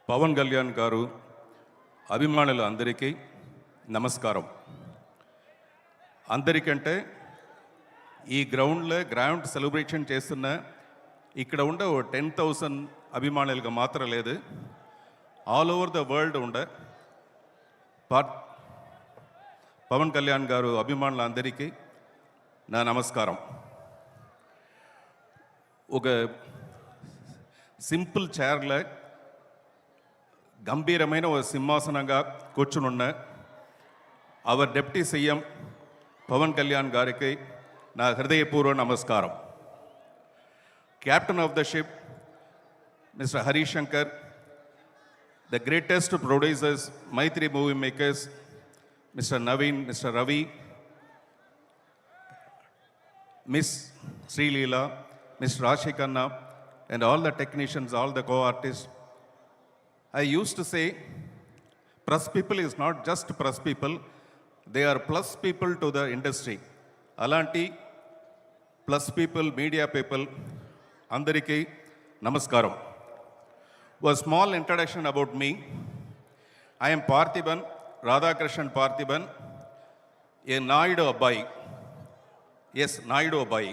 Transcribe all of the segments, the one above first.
పవన్ కళ్యాణ్ గారు అభిమానులు అందరికీ నమస్కారం. అందరికంటే ఈ గ్రౌండ్ సెలబ్రేషన్ చేస్తున్న ఇక్కడ ఉండే 10,000 అభిమానులుగా మాత్రం లేదు, ఆల్ ఓవర్ ద వరల్డ్ ఉండే పవన్ కళ్యాణ్ గారు అభిమానులందరికీ నా నమస్కారం. ఒక సింపుల్ చైర్లో గంభీరమైన ఒక సింహాసనంగా కూర్చునున్న our deputy CM Pawan Kalyan గారికి నా హృదయపూర్వక నమస్కారం. Captain of the ship mister Harish Shankar, the greatest producers, Mythri movie makers, mister Naveen, mister Ravi, miss Sreeleela, mister Raashi Khanna, and all the technicians, all the co-artists. I used to say, press people is not just press people, they are plus people to the industry. Alanti, plus people, media people, andariki namaskaram. A small introduction about me. I am Parthiban, Radhakrishnan Parthiban, a Naidu Abbai. Yes, Naidu Abbai.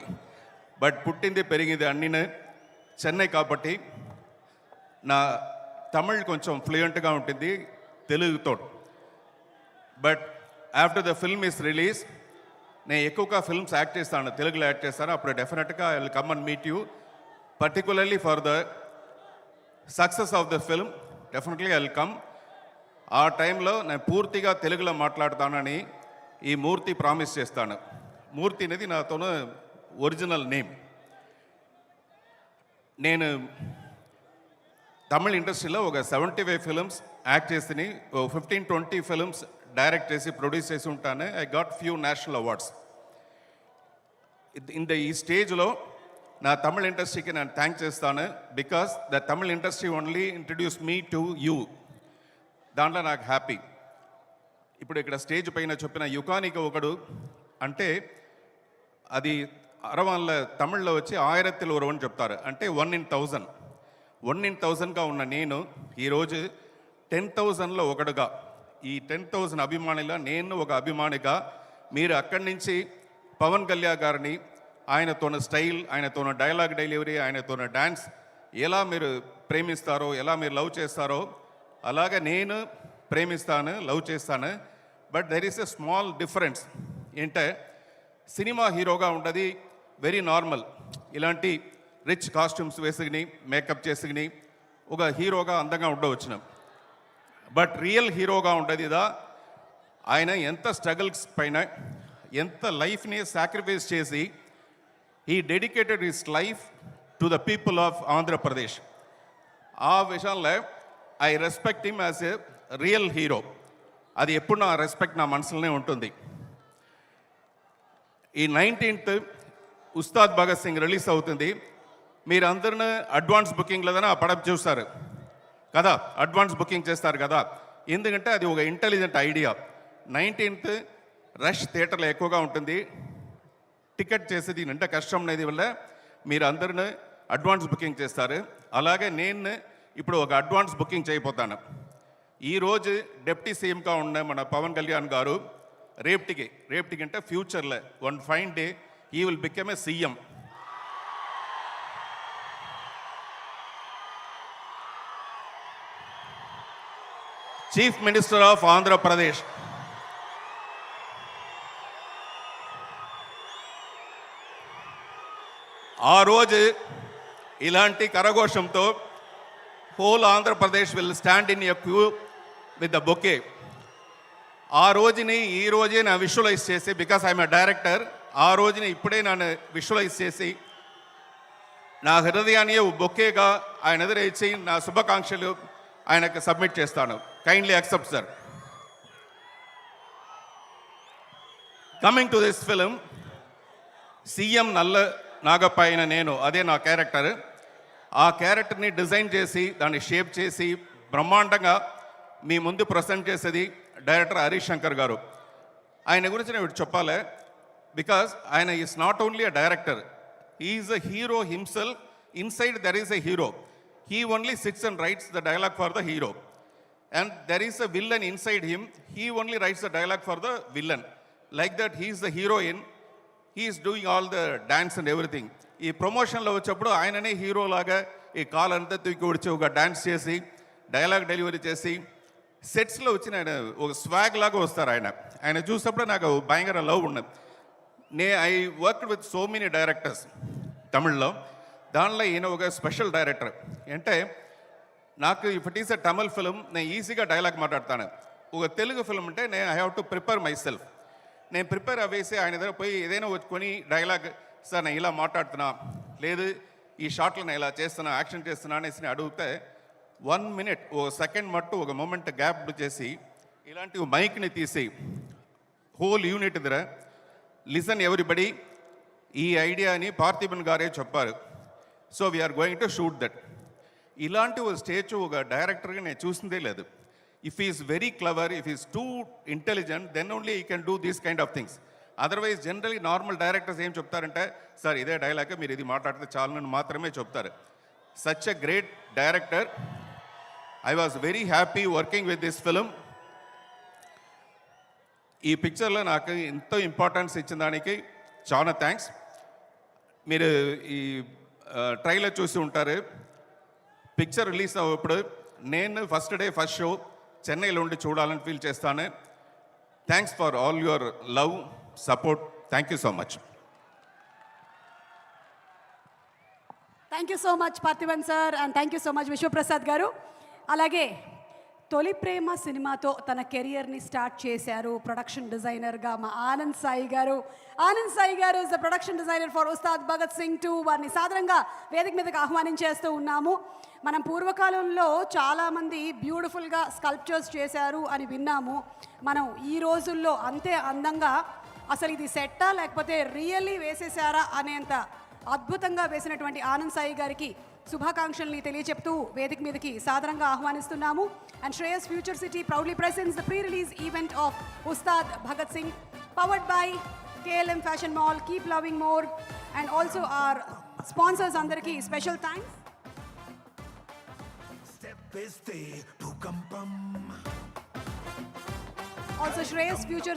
But puttindi perigindi annina Chennai కాబట్టి నా తమిళ్ కొంచెం ఫ్లూయెంట్గా ఉంటుంది తెలుగుతో. But after the film is release నేను ఎక్కువగా films act చేస్తాను, తెలుగులో act చేస్తాను. అప్పుడు డెఫినెట్గా I will come and meet you, particularly for the success of the film. Definitely I will come. ఆ టైంలో నేను పూర్తిగా తెలుగులో మాట్లాడతానని ఈ మూర్తి ప్రామిస్ చేస్తాను. మూర్తి అనేది నాతోనే ఒరిజినల్ నేమ్. నేను తమిళ ఇండస్ట్రీలో ఒక 75 ఫిల్మ్స్ యాక్ట్ చేసి 15-20 ఫిల్మ్స్ డైరెక్ట్ చేసి ప్రొడ్యూస్ చేసి ఉంటాను. I got few national awards. ఈ స్టేజ్లో నా తమిళ ఇండస్ట్రీకి నేను థ్యాంక్ చేస్తాను, because the Tamil industry only introduce me to you. దాంట్లో నాకు హ్యాపీ. ఇప్పుడు ఇక్కడ స్టేజ్ పైన చెప్పిన యుగానికి ఒకడు అంటే అది అరవాళ్ళ తమిళ్లో వచ్చి 1000 ఒరువని చెప్తారు, అంటే 1 in 1000. 1 in 1000గా ఉన్న నేను ఈరోజు 10,000లో ఒకడుగా, ఈ 10,000 అభిమానుల నేను ఒక అభిమానిగా, మీరు అక్కడి నుంచి పవన్ కళ్యాణ్ గారిని ఆయనతోన స్టైల్, ఆయనతోన డైలాగ్ డెలివరీ, ఆయనతోన డ్యాన్స్ ఎలా మీరు ప్రేమిస్తారో, ఎలా మీరు లవ్ చేస్తారో అలాగే నేను ప్రేమిస్తాను, లవ్ చేస్తాను. But there is a small difference. ఏంటంటే సినిమా హీరోగా ఉంటుంది వెరీ నార్మల్, ఇలాంటి రిచ్ కాస్ట్యూమ్స్ వేసుకుని మేకప్ చేసుకుని ఒక హీరోగా అందంగా ఉండవచ్చును. బట్ రియల్ హీరోగా ఉంటుంది ఇదా, ఆయన ఎంత స్ట్రగుల్స్ పైన ఎంత లైఫ్ని సాక్రిఫైస్ చేసి he dedicated his life to the people of Andhra Pradesh. ఆ విషయంలో I respect him as a real hero. అది ఎప్పుడు నా రెస్పెక్ట్ నా మనసులోనే ఉంటుంది. ఈ 19th ఉస్తాద్ భగత్ సింగ్ రిలీజ్ అవుతుంది. మీరు అందరినీ అడ్వాన్స్ బుకింగ్ లేదని ఆ పடம் చూస్తారు కదా, అడ్వాన్స్ బుకింగ్ చేస్తారు కదా, ఎందుకంటే అది ఒక ఇంటెలిజెంట్ ఐడియా. 19th రష్ థియేటర్లో ఎక్కువగా ఉంటుంది, టికెట్ చేసేది అంటే కష్టం అనేది వల్ల మీరు అందరినీ అడ్వాన్స్ బుకింగ్ చేస్తారు. అలాగే నేను ఇప్పుడు ఒక అడ్వాన్స్ బుకింగ్ చేయబోతాను. ఈరోజు డిప్యూటీ సీఎంగా ఉన్న మన పవన్ కళ్యాణ్ గారు రేపటికి అంటే ఫ్యూచర్లో one fine day he will become a CM. Chief Minister of Andhra Pradesh. ఆ రోజు ఇలాంటి కరఘోషంతో whole Andhra Pradesh will stand in a queue with the bouquet. ఆ రోజుని ఈ రోజే నా విజువలైజ్ చేసి, బికాస్ ఐఎమ్ ఎ డైరెక్టర్, ఆ రోజుని ఇప్పుడే నన్ను విజువలైజ్ చేసి నా హృదయాన్ని బొకేగా ఆయన ఎదురేసి నా శుభాకాంక్షలు ఆయనకు సబ్మిట్ చేస్తాను. Kindly accept sir. Coming to this film, CM నల్ల నాగప్ప అయిన నేను, అదే నా క్యారెక్టర్. ఆ క్యారెక్టర్ని డిజైన్ చేసి దాన్ని షేప్ చేసి బ్రహ్మాండంగా మీ ముందు ప్రజెంట్ చేసేది డైరెక్టర్ హరీష్ శంకర్ గారు. ఆయన గురించి నేను చెప్పాలి, బికాస్ ఆయన is not only a director, he is a hero himself. Inside there is a hero. he only sits and writes the dialogue for the hero. And there is a villain inside him, he only writes the dialogue for the villain. Like that, he is the heroine, he is doing all the dance and everything. ఈ ప్రమోషన్లో వచ్చేప్పుడు ఆయననే hero లాగా ఈ call అంతా తూకి వచ్చి ఒక dance చేసి డైలాగ్ డెలివరీ చేసి సెట్స్లో వచ్చిన ఆయన ఒక స్వాగ్ లాగా వస్తారు ఆయన చూసినప్పుడు నాకు భయంకర లవ్ ఉన్నది. I work with so many directors తమిళ్లో, దానిలో ఈయన ఒక స్పెషల్ డైరెక్టర్. అంటే నాకు if it is a Tamil film నేను ఈజీగా డైలాగ్ మాట్లాడతాను. ఒక తెలుగు ఫిలిం అంటే నేను I have to prepare my self. నేను ప్రిపేర్ అవ్వేసి ఆయన దగ్గర పోయి ఏదైనా వచ్చుకొని డైలాగ్ సార్ నేను ఇలా మాట్లాడుతున్నా, లేదు ఈ షాట్లో నేను ఇలా చేస్తున్నా, యాక్షన్ చేస్తున్నా అనేసి అడిగితే 1 minute ఒక సెకండ్ మట్టు ఒక మూమెంట్ గ్యాప్ చేసి ఇలాంటి మైక్ని తీసి హోల్ యూనిట్ దగ్గర లిసన్ ఎవ్రీబడి, ఈ ఐడియాని పార్థిబన్ గారే చెప్పారు, so we are going to shoot that. ఇలాంటి ఒక స్టేజ్ ఒక డైరెక్టర్గా నేను చూసిందే లేదు. If is very clever, if is too intelligent, then only he can do these kind of things. Otherwise generally normal directors ఏం చెప్తారంటే సార్ ఇదే డైలాగ్ మీరు ఇది మాట్లాడితే చాలని మాత్రమే చెప్తారు. Such a great director. I was very happy working with this film. ఈ పిక్చర్లో నాకు ఎంతో ఇంపార్టెన్స్ ఇచ్చిన దానికి చాలా థ్యాంక్స్. మీరు ఈ ట్రైలర్ చూసి ఉంటారు. పిక్చర్ రిలీజ్ అవ్వప్పుడు నేను ఫస్ట్ డే ఫస్ట్ షో చెన్నైలో ఉండి చూడాలని ఫీల్ చేస్తాను. Thanks for all your love, support. Thank you so much. Thank you so much Parthiban sir, and thank you so much Vishwaprasad గారు. అలాగే తొలి ప్రేమ సినిమాతో తన కెరియర్ని స్టార్ట్ చేశారు ప్రొడక్షన్ డిజైనర్గా మా ఆనంద్ సాయి గారు. ఆనంద్ సాయి గారు is the production designer for Ustaad Bhagat Singh 2. వారిని సాధారణంగా వేదిక మీదకి ఆహ్వానించేస్తూ ఉన్నాము. మనం పూర్వకాలంలో చాలామంది బ్యూటిఫుల్గా స్కల్ప్చర్స్ చేశారు అని విన్నాము. మనం ఈ రోజుల్లో అంతే అందంగా అసలు ఇది సెట్టా లేకపోతే రియల్లీ వేసేసారా అనేంత అద్భుతంగా వేసినటువంటి ఆనంద్ సాయి గారికి శుభాకాంక్షల్ని తెలియచెప్తూ వేదిక మీదకి సాదరంగా ఆహ్వానిస్తున్నాము. And Shreyas future city proudly presents the pre release event of Ustaad Bhagat Singh, powered by KLM fashion mall, keep loving more, and also our sponsors అందరికీ special thanks. Also Shreyas Future